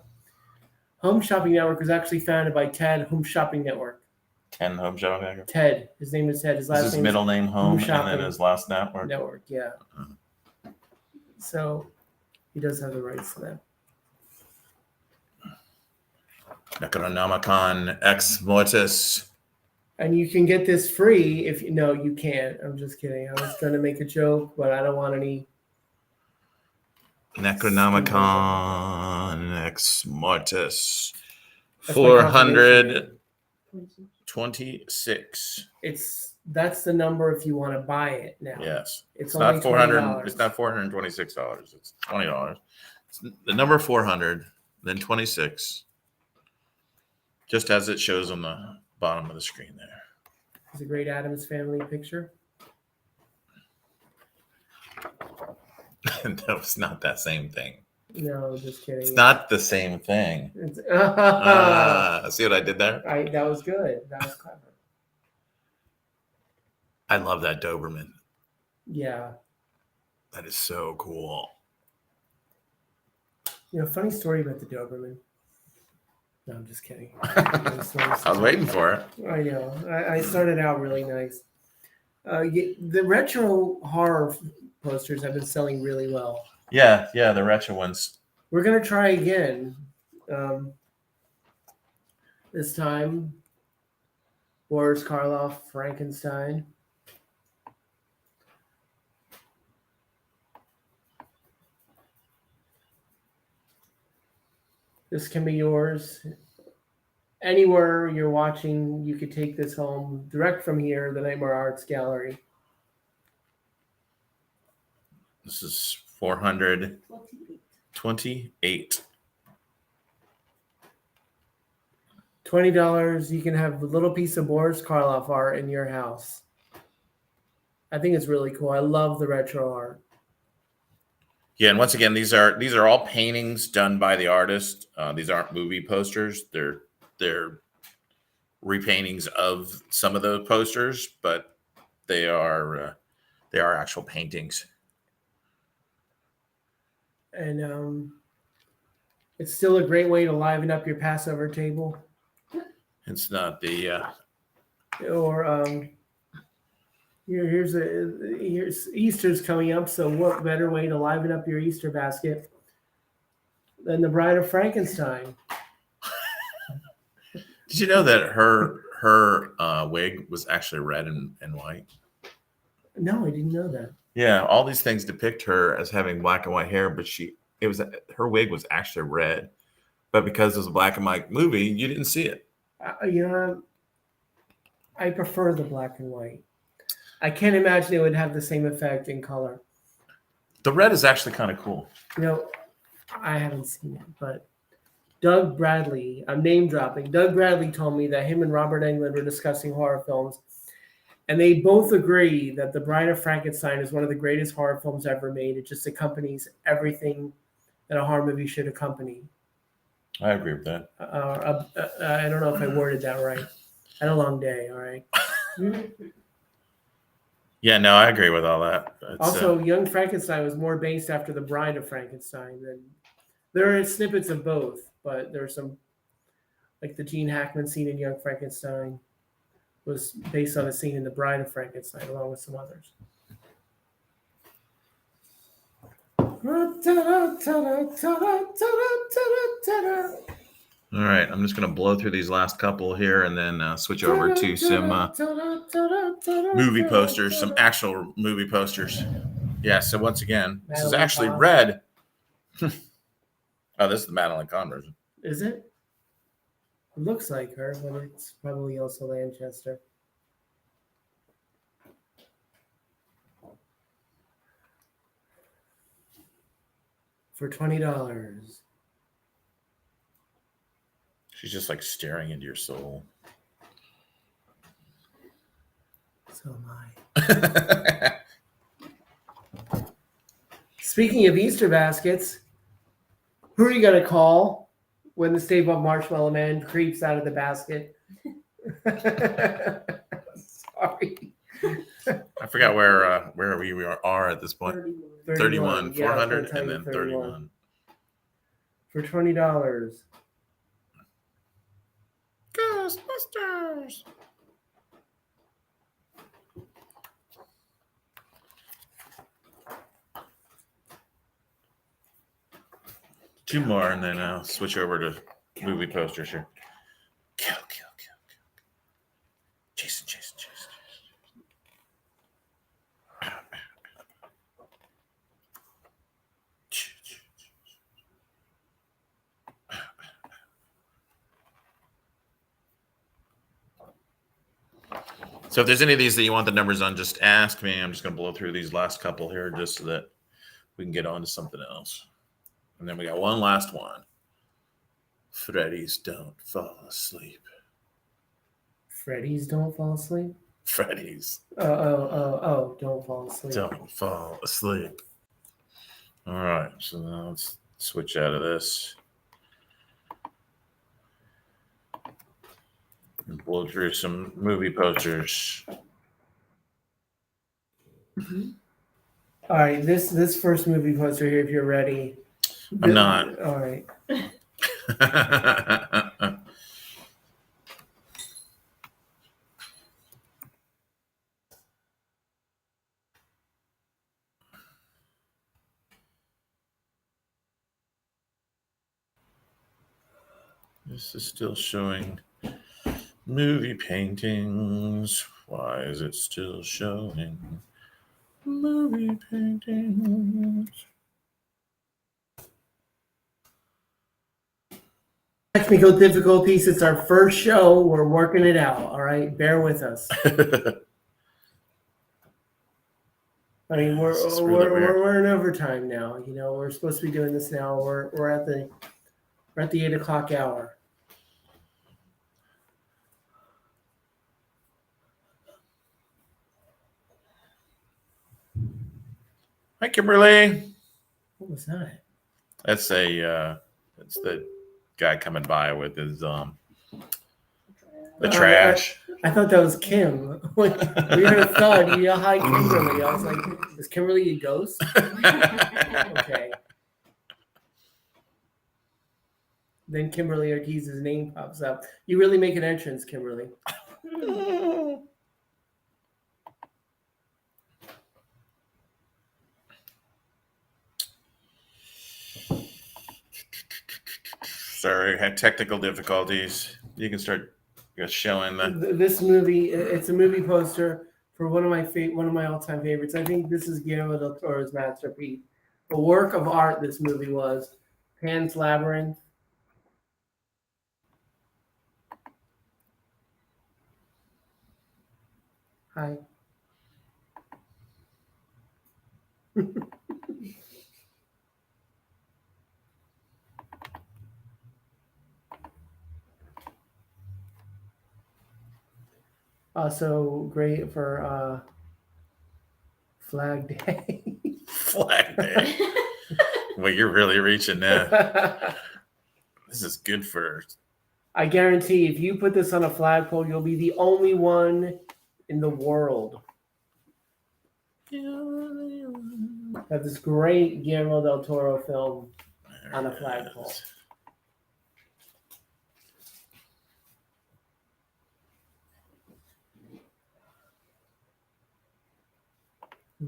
Home Shopping Network was actually founded by Ted Home Shopping Network. 10 Home Shopping Network. Ted, his name is Ted. His This last is name middle name Home, and Shopping then his last network. Network. Yeah. So he does have the rights to that. Necronomicon Ex Mortis. And you can get this free if you no, you can't. I'm just kidding. I was going to make a joke, but I don't want any. Necronomicon Ex Mortis. That's my confirmation. 426. That's the number if you want to buy it now. Yes. It's It's only not 400. $20. It's not $426. It's $20. It's the number 400, then 26. Just as it shows on the bottom of the screen there. It's a great Addams Family picture. No, it's not that same thing. No, just kidding. It's not the same thing. It's, See what I did there? that was good. That was clever. I love that Doberman. Yeah. That is so cool. Funny story about the Doberman. No, I'm just kidding. I was waiting for it. I know. I started out really nice. The retro horror posters have been selling really well. Yeah, the retro ones. We're going to try again. This time, Boris Karloff, Frankenstein. This can be yours. Anywhere you're watching, you could take this home direct from here, the Nightmare Arts Gallery. This is 428. 28. $20, you can have a little piece of Boris Karloff art in your house. I think it's really cool. I love the retro art. Yeah, and once again, these are all paintings done by the artist. These aren't movie posters. They're repaintings of some of the posters, but they are actual paintings. And it's still a great way to liven up your Passover table. It's not the Or here's Easter's coming up, so what better way to liven up your Easter basket than the Bride of Frankenstein? Did you know that her wig was actually red and white? No, I didn't know that. Yeah, all these things depict her as having black and white hair, but her wig was actually red. But because it was a black and white movie, you didn't see it. I prefer the black and white. I can't imagine it would have the same effect in color. The red is actually kind of cool. I haven't seen it, but Doug Bradley, I'm name dropping. Doug Bradley told me that him and Robert Englund were discussing horror films, and they both agree that The Bride of Frankenstein is one of the greatest horror films ever made. It just accompanies everything that a horror movie should accompany. I agree with that. I don't know if I worded that right. I had a long day, all right? Yeah, no, I agree with all that. Also, Young Frankenstein was more based after The Bride of Frankenstein than there are snippets of both, but there's some, like the Gene Hackman scene in Young Frankenstein was based on a scene in The Bride of Frankenstein, along with some others. All right, I'm just going to blow through these last couple here and then switch over to some movie posters, some actual movie posters. Yeah, so once again, this is actually red. Oh, this is the Madeline Kahn version. Is it? It looks like her, but it's probably also Lanchester. For $20. She's just like staring into your soul. So am I. Speaking of Easter baskets, who are you going to call when the Stay Puft Marshmallow Man creeps out of the basket? Sorry. I forgot where we are at this point. 31, Yeah, 400, I'll and then 31. For $20. Ghostbusters. Two more, and then I'll switch over to movie posters here. Kill. Jason. So if there's any of these that you want the numbers on, just ask me. I'm just going to blow through these last couple here just so that we can get on to something else. And then we got one last one. Freddy's Don't Fall Asleep. Freddy's Don't Fall Asleep? Freddy's. Oh, Don't Fall Asleep. Don't Fall Asleep. All right. So now let's switch out of this. And blow through some movie posters. All right, this first movie poster here, if you're ready. I'm not. All right. This is still showing movie paintings. Why is it still showing movie paintings? Technical difficulties. It's our first show. We're working it out. All right, bear with us. I mean, This is really weird. we're in overtime now. You know, we're supposed to be doing this now. We're at the 8 o'clock hour. Hi, Kimberly. What was that? That's it's the guy coming by with his the trash. I thought that was Kim. When we heard a thud, you yell, "Hi, Kimberly!" I was like, "Is Kimberly a ghost?" Okay. Then Kimberly Ortiz's name pops up. You really make an entrance, Kimberly. Sorry, had technical difficulties. You can start showing the. This movie, it's a movie poster for one of my all-time favorites. I think this is Guillermo del Toro's masterpiece. A work of art this movie was. Pan's Labyrinth. Hi. Also great for Flag Day. Flag Day. Well, you're really reaching now. This is good for. I guarantee if you put this on a flagpole, you'll be the only one in the world. Have this great Guillermo del Toro film on a flagpole.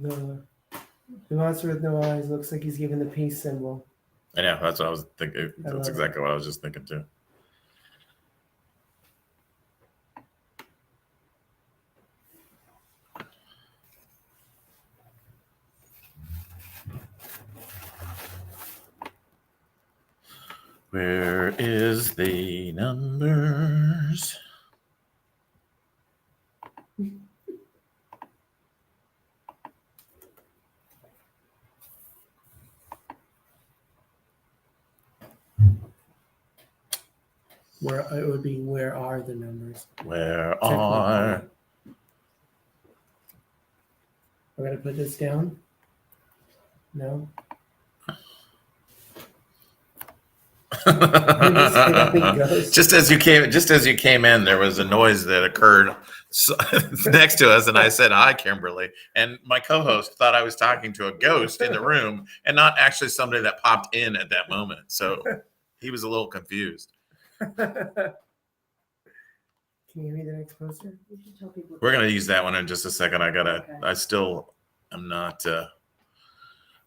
The monster with no eyes looks like he's giving the peace symbol. I know, that's what I was thinking. That's exactly what I was just thinking too. Where is the numbers? Where it would be, where are the numbers? Where are? I'm gonna put this down. No. just as you came in, there was a noise that occurred next to us, and I said, "Hi, Kimberly." And my co-host thought I was talking to a ghost in the room, and not actually somebody that popped in at that moment. So he was a little confused. Can you give me the next poster? We're gonna use that one in just a second. I still am not. For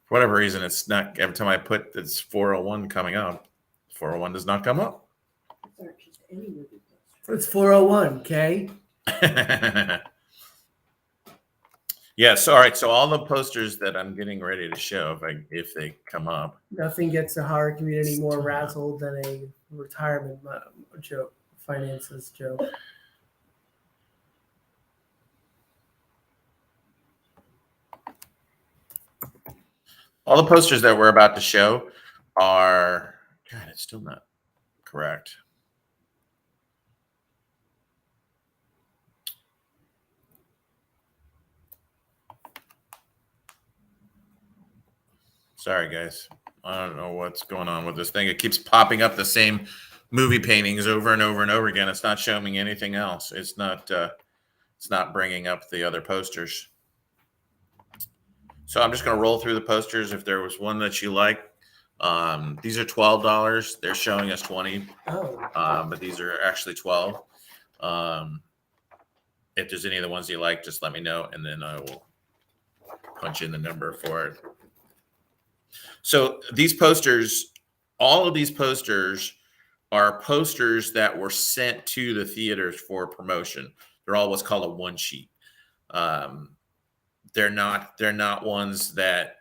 whatever reason, it's not. Every time I put it's 401 coming up, 401 does not come up. It's 401, okay? Yes. All right. So all the posters that I'm getting ready to show, if they come up, Nothing gets the horror community more razzled than a retirement joke, finances joke. all the posters that we're about to show are. God, it's still not correct. Sorry, guys. I don't know what's going on with this thing. It keeps popping up the same movie paintings over and over and over again. It's not showing me anything else. It's not bringing up the other posters. So I'm just going to roll through the posters. If there was one that you like, these are $12. They're showing us 20, but these are actually 12. If there's any of the ones you like, just let me know, and then I will punch in the number for it. So these posters, all of these posters are posters that were sent to the theaters for promotion. They're all what's called a one sheet. They're not ones that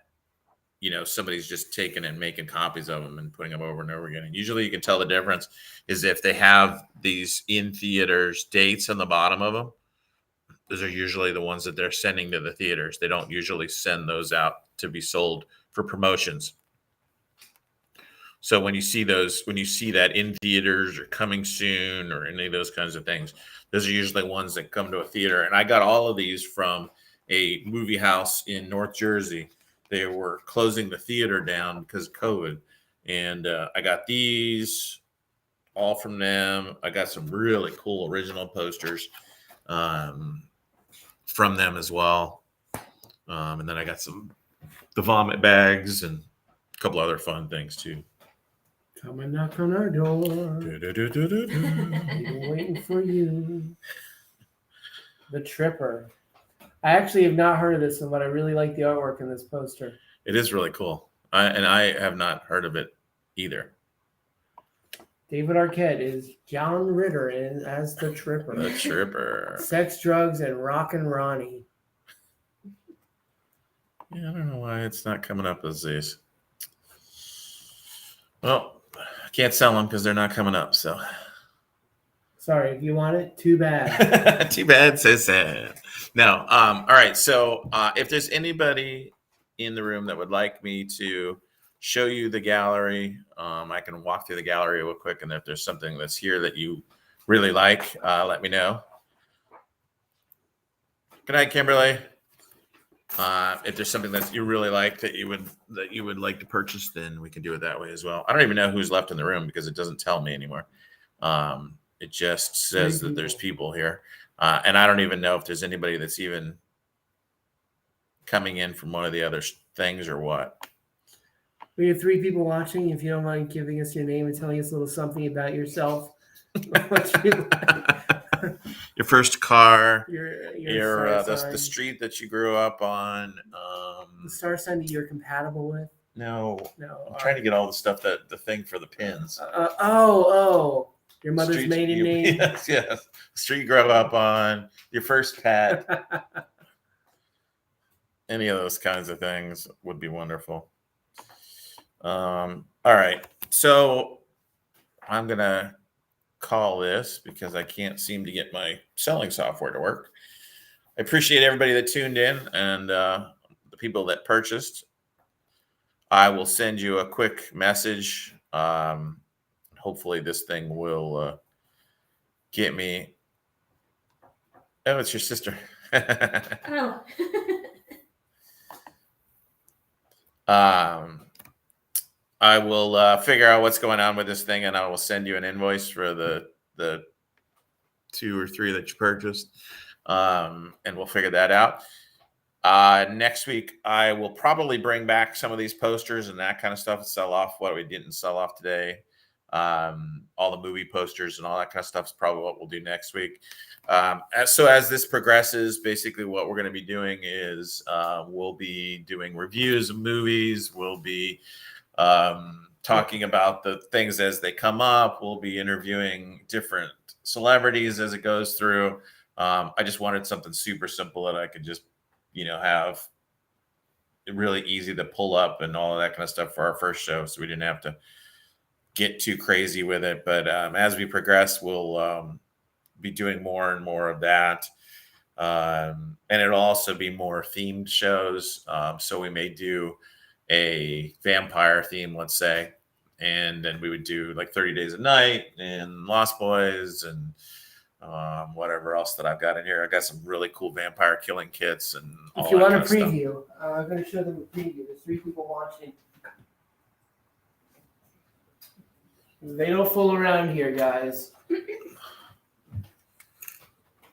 somebody's just taking and making copies of them and putting them over and over again. And usually you can tell the difference is if they have these in theaters dates on the bottom of them. Those are usually the ones that they're sending to the theaters. They don't usually send those out to be sold for promotions. So when you see that in theaters or coming soon or any of those kinds of things, those are usually ones that come to a theater. And I got all of these from a movie house in North Jersey. They were closing the theater down because of COVID. And I got these all from them. I got some really cool original posters from them as well. And then I got the vomit bags and a couple other fun things too. Come and knock on our door. We've been waiting for you. The Tripper. I actually have not heard of this one, but I really like the artwork in this poster. It is really cool. I have not heard of it either. David Arquette is John Ritter as the Tripper. The Tripper. Sex, drugs, and Rockin' Ronnie. Yeah, I don't know why it's not coming up as these. Well, I can't sell them because they're not coming up. So sorry, if you want it, too bad. Too bad, so sad. No. All right. So if there's anybody in the room that would like me to show you the gallery, I can walk through the gallery real quick. And if there's something that's here that you really like, let me know. Good night, Kimberly. If there's something that you really like that you would like to purchase, then we can do it that way as well. I don't even know who's left in the room because it doesn't tell me anymore. It just says that there's people here. And I don't even know if there's anybody that's even coming in from one of the other things or what. We have 3 people watching. If you don't mind giving us your name and telling us a little something about yourself. What you like. Your first car, your the street that you grew up on. The star sign that you're compatible with. No. I'm trying to get all the stuff the thing for the pins. Your mother's maiden name. Yes. The street you grew up on. Your first pet. Any of those kinds of things would be wonderful. All right. So I'm going to call this because I can't seem to get my selling software to work. I appreciate everybody that tuned in and the people that purchased. I will send you a quick message. Hopefully this thing will get me. Oh, it's your sister. Oh. I will figure out what's going on with this thing, and I will send you an invoice for the 2 or 3 that you purchased, and we'll figure that out. Next week, I will probably bring back some of these posters and that kind of stuff and sell off what we didn't sell off today. All the movie posters and all that kind of stuff is probably what we'll do next week. So as this progresses, basically what we're going to be doing is we'll be doing reviews of movies. We'll be talking about the things as they come up. We'll be interviewing different celebrities as it goes through. I just wanted something super simple that I could just, have really easy to pull up and all of that kind of stuff for our first show. So we didn't have to get too crazy with it. But as we progress, we'll be doing more and more of that. And it'll also be more themed shows. So we may do a vampire theme, let's say, and then we would do like 30 Days a Night and Lost Boys and whatever else that I've got in here. I got some really cool vampire killing kits and all if you that want a kind of preview, I'm going to show them a preview. There's 3 people watching. They don't fool around here, guys.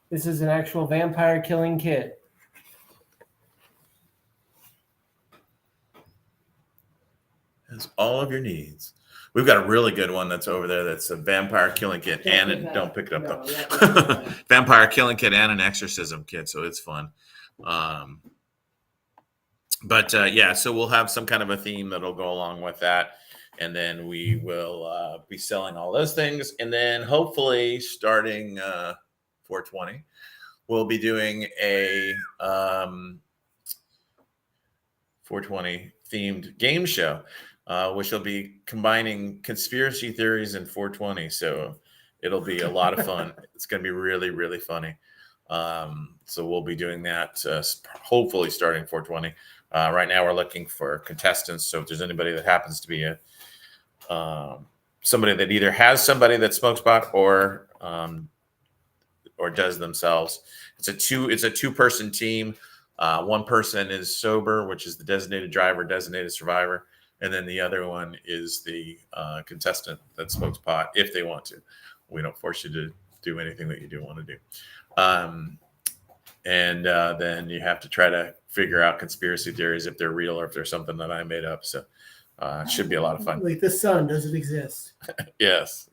This is an actual vampire killing kit. Has all of your needs. We've got a really good one that's over there. That's a vampire killing kit don't pick it up though. Vampire killing kit and an exorcism kit, so it's fun. Yeah, so we'll have some kind of a theme that'll go along with that, and then we will be selling all those things, and then hopefully starting 420, we'll be doing a 420 themed game show, which will be combining conspiracy theories and 420. So it'll be a lot of fun. It's going to be really, really funny. So we'll be doing that, hopefully starting 420. Right now we're looking for contestants. So if there's anybody that happens to be somebody that either has somebody that smokes pot or does themselves, it's a 2-person team. One person is sober, which is the designated driver, designated survivor, and then the other one is the contestant that smokes pot if they want to. We don't force you to do anything that you do want to do. And then you have to try to figure out conspiracy theories, if they're real or if they're something that I made up. So it should be a lot of fun. Like the sun doesn't exist. Yes.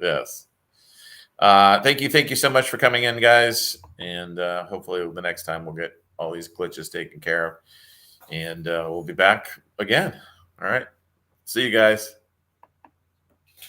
Thank you so much for coming in, guys. And hopefully the next time we'll get all these glitches taken care of. And we'll be back again. All right. See you guys.